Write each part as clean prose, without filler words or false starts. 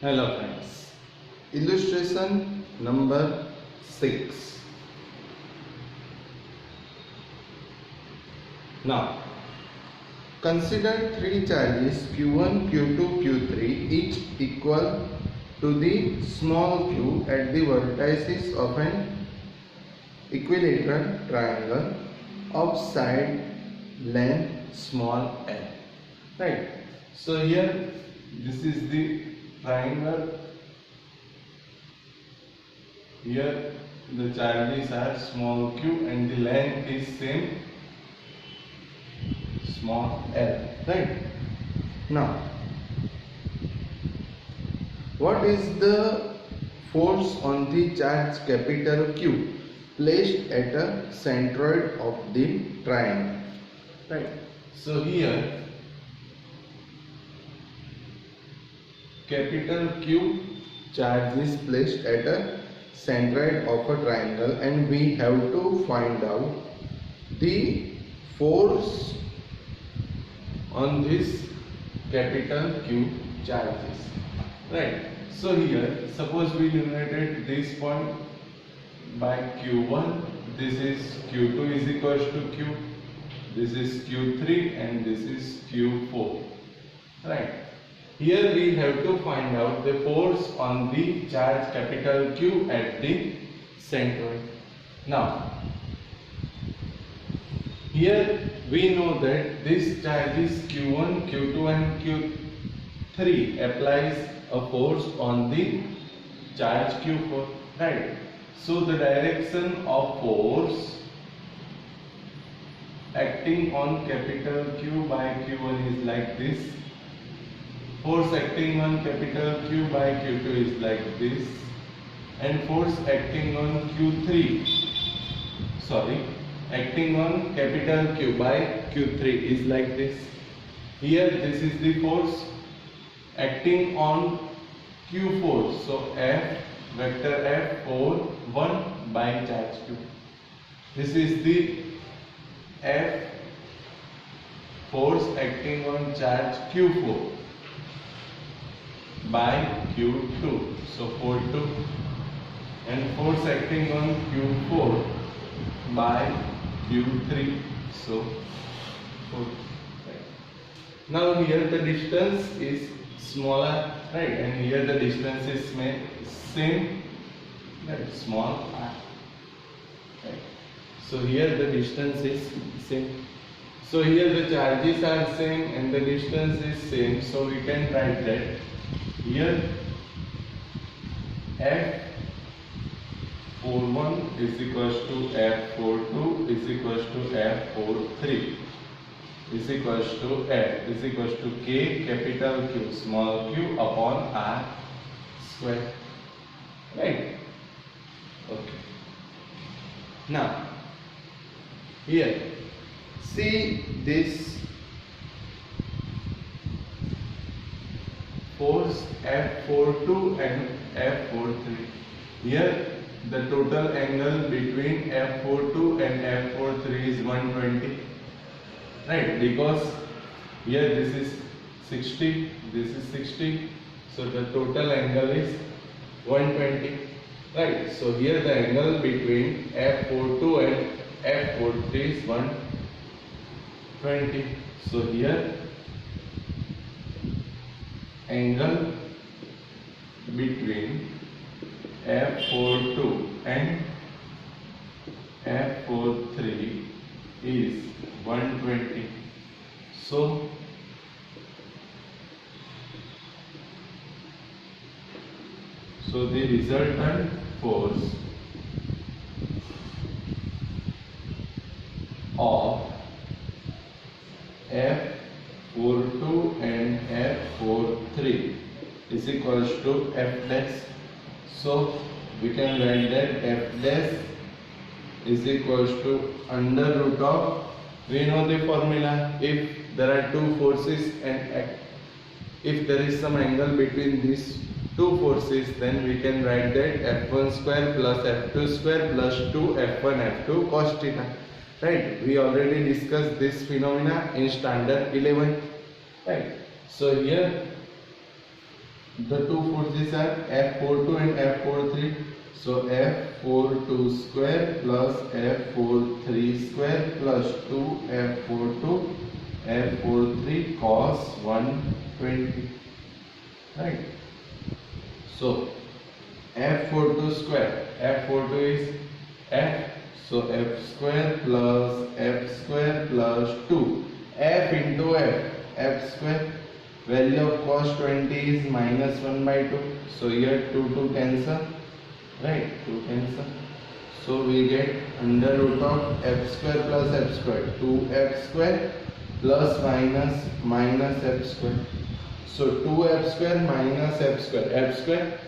Hello friends. Illustration number 6. Now consider three charges Q1, Q2, Q3 each equal to the small q at the vertices of an equilateral triangle of side length small l. Right. So here this is the triangle. Here the charges are small q and the length is same small l. Right. Now what is the force on the charge capital Q placed at a centroid of the triangle? Right. So here capital Q charge is placed at a centroid of a triangle and we have to find out the force on this capital Q charges. Right. So here suppose we denoted this point by Q1, this is Q2 is equals to Q, this is Q3 and this is Q4. Right. Here we have to find out the force on the charge capital Q at the centroid. Now here we know that this charge is Q1, Q2 and Q3 applies a force on the charge Q4. Right. So the direction of force acting on capital Q by Q1 is like this. Force acting on capital Q by Q2 is like this. And force acting on acting on capital Q by Q3 is like this. Here this is the force acting on Q4. So F vector F4 1 by charge Q. This is the F force acting on charge Q4 by Q2. So 4-2 and force acting on Q4 by Q3. So 4. Right. Now here the distance is smaller, right, and here the distance is same, right, small r. Right. So here the distance is same. So here the charges are same and the distance is same. So we can write that here F41 is equals to F42 is equals to F43 is equals to F is equals to K capital Q small q upon R square. Right. Okay. Now here see this force F42 and F43. Here the total angle between F42 and F43 is 120. Right, because here this is 60, this is 60, so the total angle is 120. Right, so here the angle between F42 and F43 is 120. So here angle between F42 and F43 is 120. So the resultant force of F42 and F43 is equals to F dash. So we can write that F dash is equals to under root of, we know the formula, if there are two forces and if there is some angle between these two forces, then we can write that F1 square plus F2 square plus 2 F1 F2 cos theta. Right, we already discussed this phenomena in standard 11. Right, so here The two forces are F42 and F43. So F42 square plus F43 square plus 2 F42 F43 cos 120. Right. So F42 square, F42 is F, so F square plus 2 F into F square. Value of cos 20 is minus 1 by 2. So here 2 cancel, right? 2 cancel. So we get under root of F square plus F square, 2F square plus minus F square. So 2F square minus F square.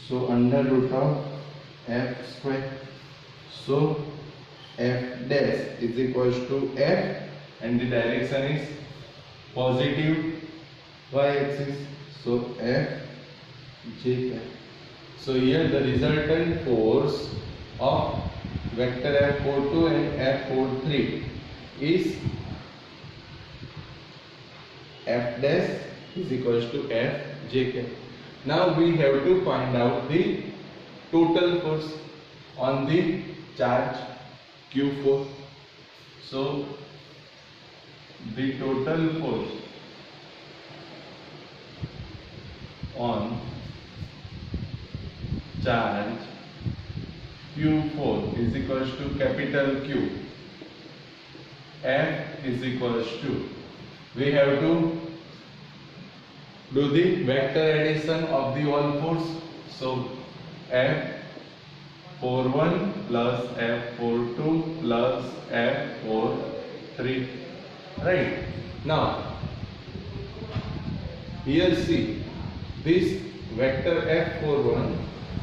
So under root of F square. So F dash is equals to F, and the direction is positive y-axis. So F j cap. So here the resultant force of vector F42 and F43 is F dash is equals to F j cap. Now we have to find out the total force on the charge Q4. So the total force on charge Q4 is equals to capital Q. F is equals to, we have to do the vector addition of the all force. So F41 plus F42 plus F43. Right. Now here see, this vector F41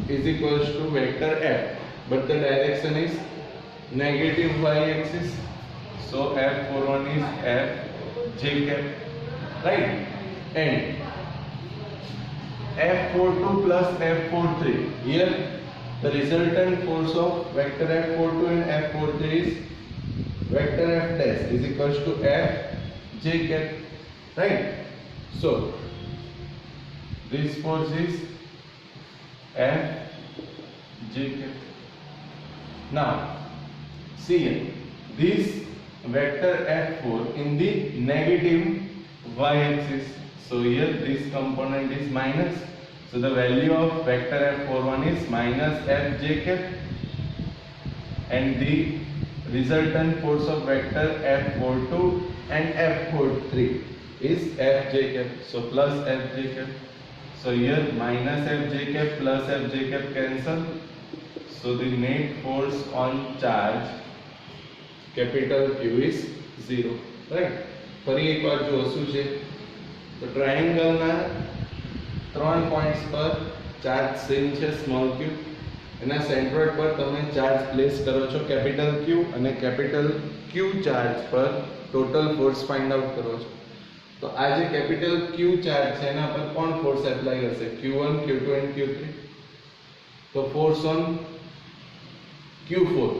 is equals to vector F, but the direction is negative y-axis. So F41 is F j cap, right? And F42 plus F43, here the resultant force of vector F42 and F43 is vector F dash is equals to F j cap, right? So this force is F j cap. Now see here, this vector F4 in the negative y-axis. So here this component is minus. So the value of vector F41 is minus F j cap, and the resultant force of vector F42 and F43 is F j cap. So plus F j cap. So here minus F j cap plus F j cap cancel. So the net force on charge capital Q is 0. Right. ફરી એકવાર જો શું છે, તો ટ્રાયેંગલના 3 points પર charge same છે small q, એના centroid પર તમે ચાર્જ પ્લેસ કરો છો કેપિટલ Q, અને કેપિટલ Q ચાર્જ પર ટોટલ ફોર્સ ફાઇન્ડ આઉટ કરો છો. તો આ જે કેપિટલ Q ચાર્જ છે એના પર કોણ ફોર્સ એપ્લાય કરશે? Q1, Q2 and Q3. તો force on Q4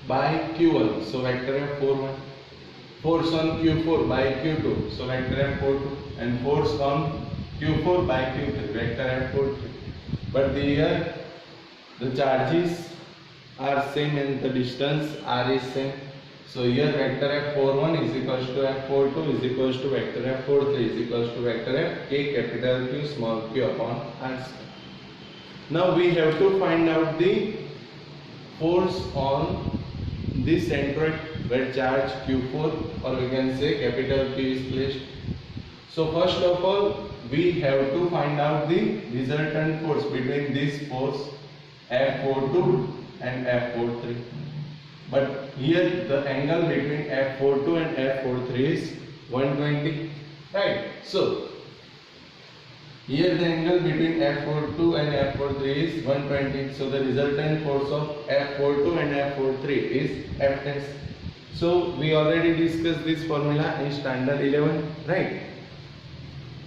by Q1, so vector F41. Force on Q4 by Q2, so vector F42, and force on Q4 by Q3, vector F43. But here the charges are same and the distance r is same. So here vector F41 is equals to F42 is equals to vector F43 is equals to vector F k capital Q small q upon r square. Now we have to find out the force on this centroid where charge Q4, or we can say capital Q, is placed. So first of all we have to find out the resultant force between this force F42 and F43. But here the angle between F42 and F43 is 120, right? So here the angle between F42 and F43 is 120. So the resultant force of F42 and F43 is F dash. So we already discussed this formula in standard 11, right?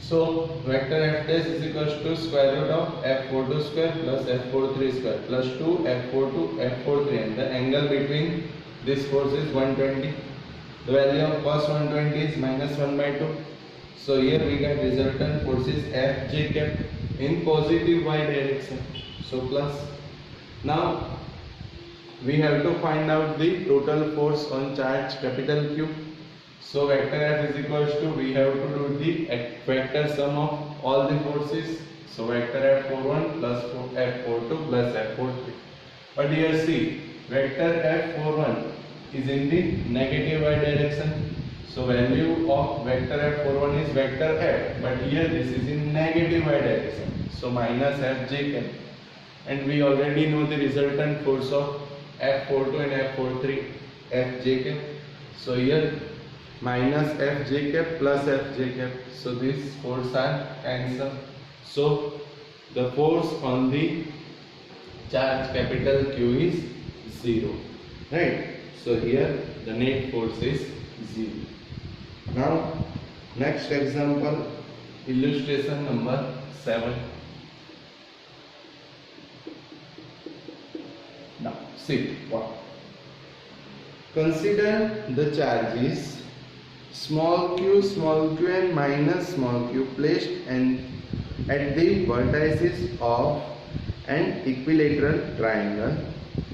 So vector F dash is equals to square root of F42 square plus F43 square plus 2 F42 F43, and the angle between this force is 120. The value of cos 120 is minus 1 by 2. So here we get resultant forces Fj cap in positive y direction. So plus. Now we have to find out the total force on charge capital Q. So vector F is equals to, we have to do the vector sum of all the forces. So vector F41 plus F42 plus F43. But here see, vector F41 is in the negative y direction. So value of vector F41 is vector F, but here this is in negative y direction. So minus Fj cap. And we already know the resultant force of F42 and F43, Fj cap. So here minus Fj cap plus Fj cap. So these forces are cancelled. So the force on the charge capital Q is 0. Right? So here the net force is 0. Now next example, illustration number 7. Now see what. Consider the charges small q and minus small q placed and at the vertices of an equilateral triangle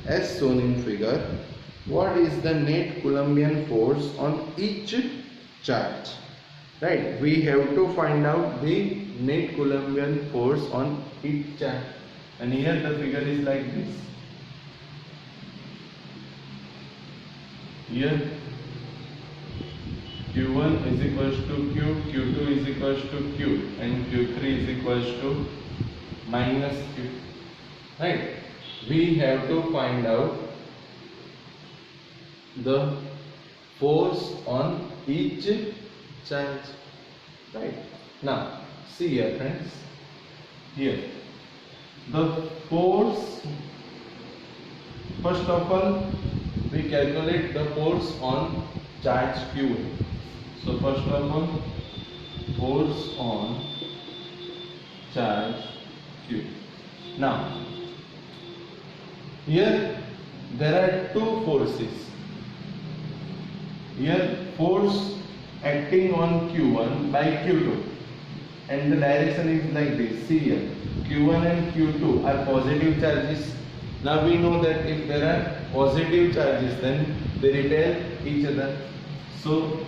as shown in figure. What is the net Coulombian force on each charge? Right, we have to find out the net Coulombian force on each charge, and here the figure is like this. Here Q1 is equals to Q, Q2 is equals to Q, and Q3 is equals to minus Q. Right? We have to find out the force on each charge. Right? Now, see here, friends. Here, the force. First of all, we calculate the force on charge Q. So first of all, force on charge Q. Now, here there are two forces. Here force acting on Q1 by Q2, and the direction is like this. See here, Q1 and Q2 are positive charges. Now we know that if there are positive charges, then they repel each other. So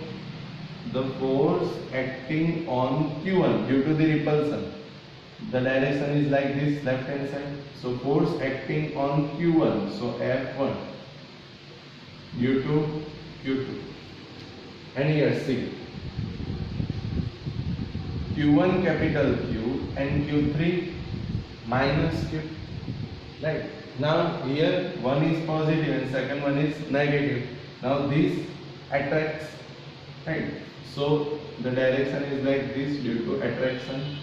the force acting on Q1 due to the repulsion, the direction is like this, left hand side. So force acting on Q1, so F1 due to Q2. And here see, Q1 capital Q and Q3 minus Q. Right? Now here one is positive and second one is negative. Now this attracts. Right? So the direction is like this due to attraction.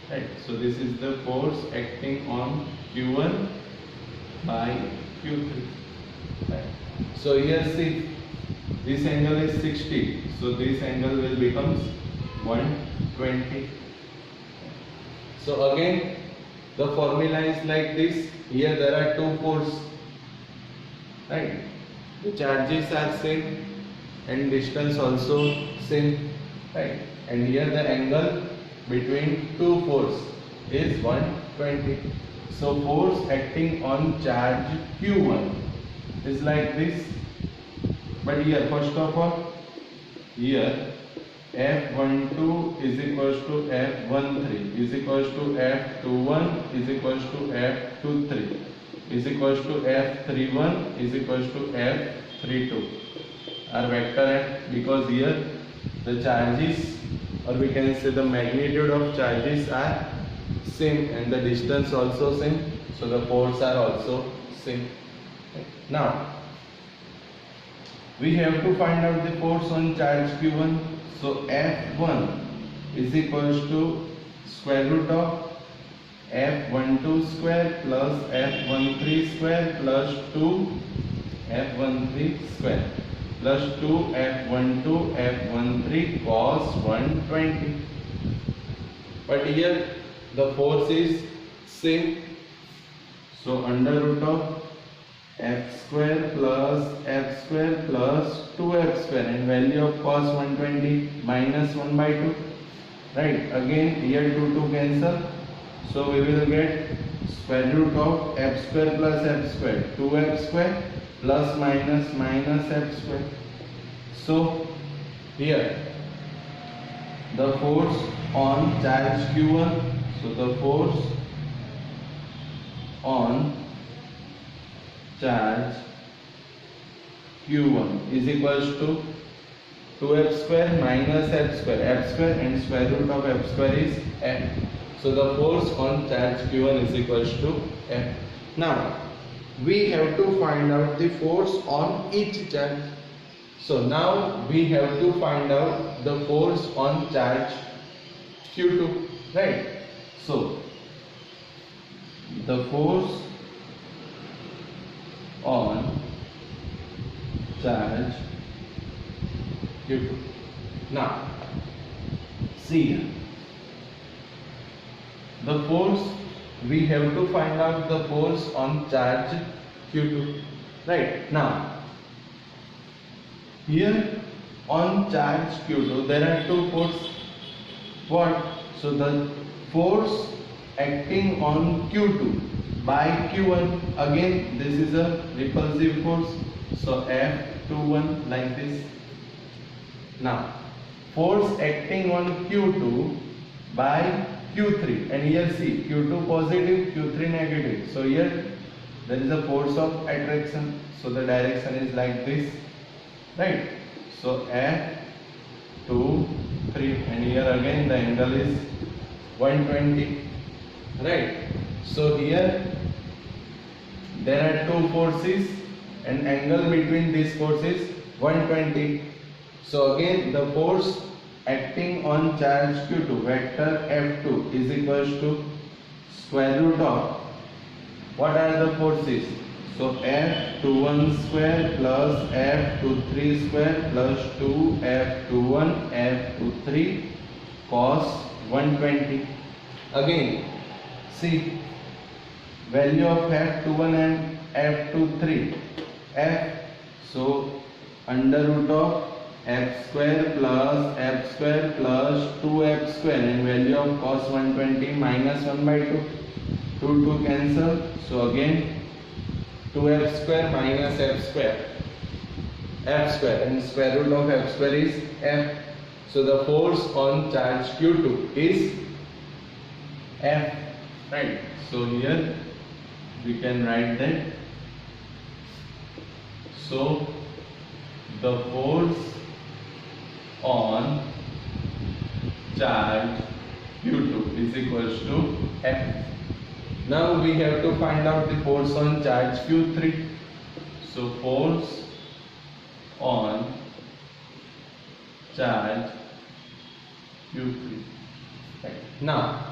Right? So this is the force acting on Q1 by Q3. Right? So here see, this angle is 60. So this angle will become 120. So again the formula is like this. Here there are two forces. Right? The charges are same and distance also same. Right? And here the angle between two forces is 120. So force acting on charge Q1 is like this. But here first of all, here F12 is equals to F13 is equals to F21 is equals to F23 is equals to F31 is equals to F32 are vector F, because here the charges, or we can say the magnitude of charges, are same and the distance also same, so the force are also same. Now we have to find out the force on charge Q1. So F1 is equals to square root of F12 square plus F13 square plus 2 F13 square plus 2 F12 F13 cos 120. But here the force is same. So under root of F square plus F square plus 2F square, and value of cos 120 minus 1 by 2. right? Again here 2 cancel, so we will get square root of f square plus f square, 2f square plus minus minus f square. So here the force on charge q1, so the force on charge q1 is equals to 2f square minus f square and square root of f square is f. So the force on charge q1 is equals to f. Now we have to find out the force on each charge. So now we have to find out the force on charge q2, right? So the force on charge q2. Now see here, the force, we have to find out the force on charge q2, right? Now here on charge q2 there are two forces. What? So the force acting on q2 by q1, again this is a repulsive force, so F21 like this. Now force acting on q2 by q3, and here see q2 positive, q3 negative, so here there is a force of attraction, so the direction is like this, right? So F2 3, and here again the angle is 120, right? So here there are two forces and angle between these forces 120. So again the force acting on charge q2 vector F2 is equals to square root of, what are the forces? So F21 square plus F23 square plus 2F21 F23 cos 120. Again see value of F21 and F23 F, so under root of f square plus 2f square, and value of cos 120 minus 1 by 2, 2 cancel, so again 2f square minus f square, and square root of f square is f. So the force on charge q2 is f, right? So here we can write that. So the force on charge q2 is equals to f. Now we have to find out the force on charge q3. So force on charge q3. Right. Now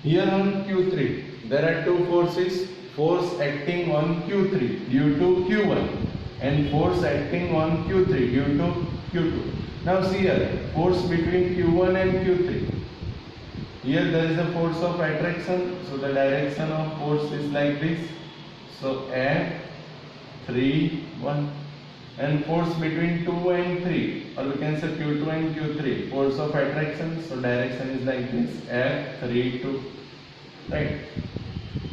here on q3 there are two forces, force acting on q3 due to q1 and force acting on q3 due to q2. Now see here, force between q1 and q3. Here there is a force of attraction, so the direction of force is like this. So F31, and force between 2 and 3, or we can say q2 and q3, force of attraction, so direction is like this, F32, right?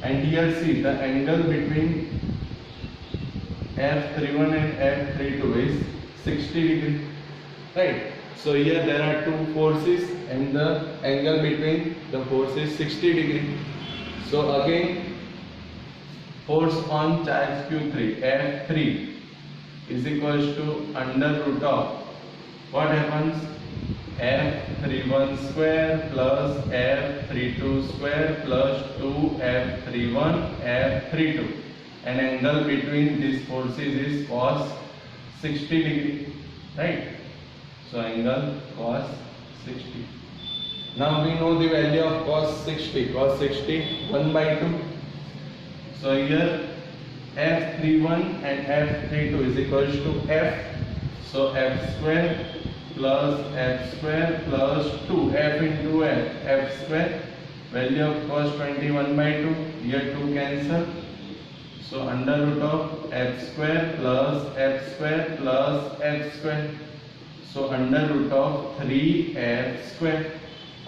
And here see the angle between F31 and F32 is 60 degree, right? So here there are two forces and the angle between the forces is 60 degree. So again force on charge q3 F3 is equals to under root of, what happens, F31 square plus F32 square plus 2F31 F32, and angle between these forces is cos 60 degree, right? So angle cos 60. Now we know the value of cos 60. Cos 60 1 by 2. So here F31 and F32 is equals to F. So F square plus 2 F into F square. Value of cos 21 by 2. Here 2 cancel. So under root of F square plus F square. So under root of 3F square.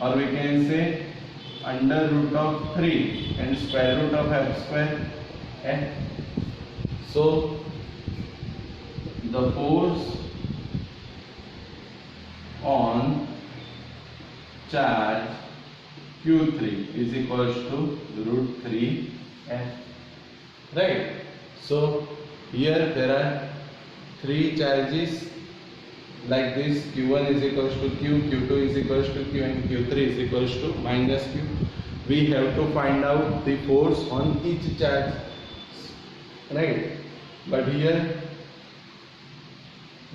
or we can say under root of 3 and square root of f square f. So the force on charge Q3 is equals to root 3 f. Right. So here there are three charges like this. Q1 is equals to Q, Q2 is equals to Q, and Q3 is equals to minus Q. We have to find out the force on each charge, right? But here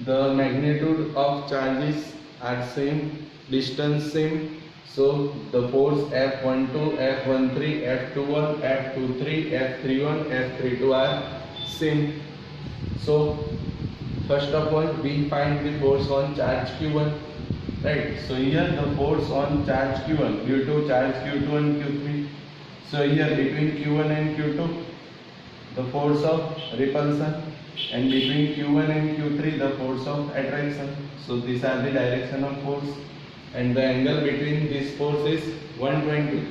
the magnitude of charges are same, distance same. So the force F12, F13, F21, F23, F31, F32 are same. So first of all we find the force on charge Q1, right? So here the force on charge Q1 due to charge Q2 and Q3. So here between Q1 and Q2 the force of repulsion, and between Q1 and Q3 the force of attraction. So these are the direction of force, and the angle between these forces is 120.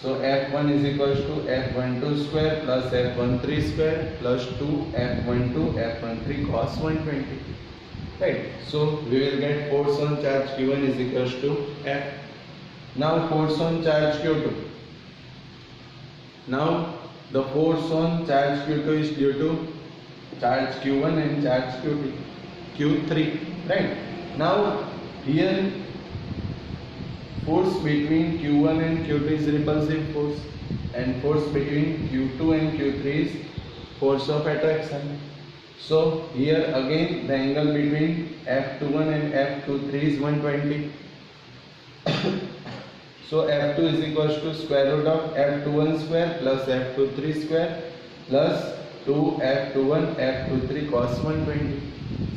So F1 is equals to F12 square plus F13 square plus 2 F12 F13 cos 120. Right. So we will get force on charge Q1 is equals to F. Now force on charge Q2. Now the force on charge Q2 is due to charge Q1 and charge Q3. Right. Now here force between Q1 and Q2 is repulsive force, and force between Q2 and Q3 is force of attraction. So here again the angle between F21 and F23 is 120. So F2 is equals to square root of F21 square plus F23 square plus 2 F21 F23 cos 120.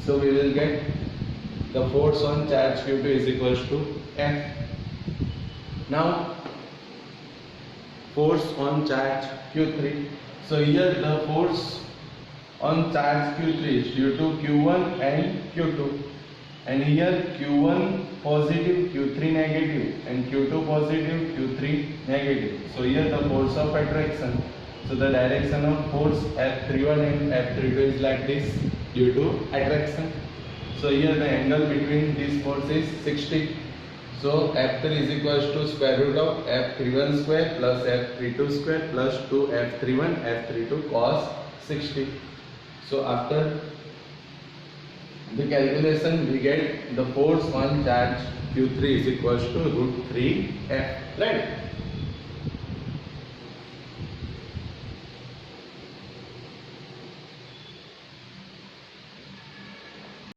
So we will get the force on charge Q2 is equals to F. Now force on charge Q3. So here the force on charge Q3 is due to Q1 and Q2, and here Q1 positive, Q3 negative, and Q2 positive, Q3 negative. So here the force of attraction. So the direction of force F31 and F32 is like this due to attraction. So here the angle between these forces is 60. So F3 is equals to square root of F31 square plus F32 square plus 2 F31 F32 cos 60. So after the calculation we get the force on charge Q3 is equals to root 3 F, right?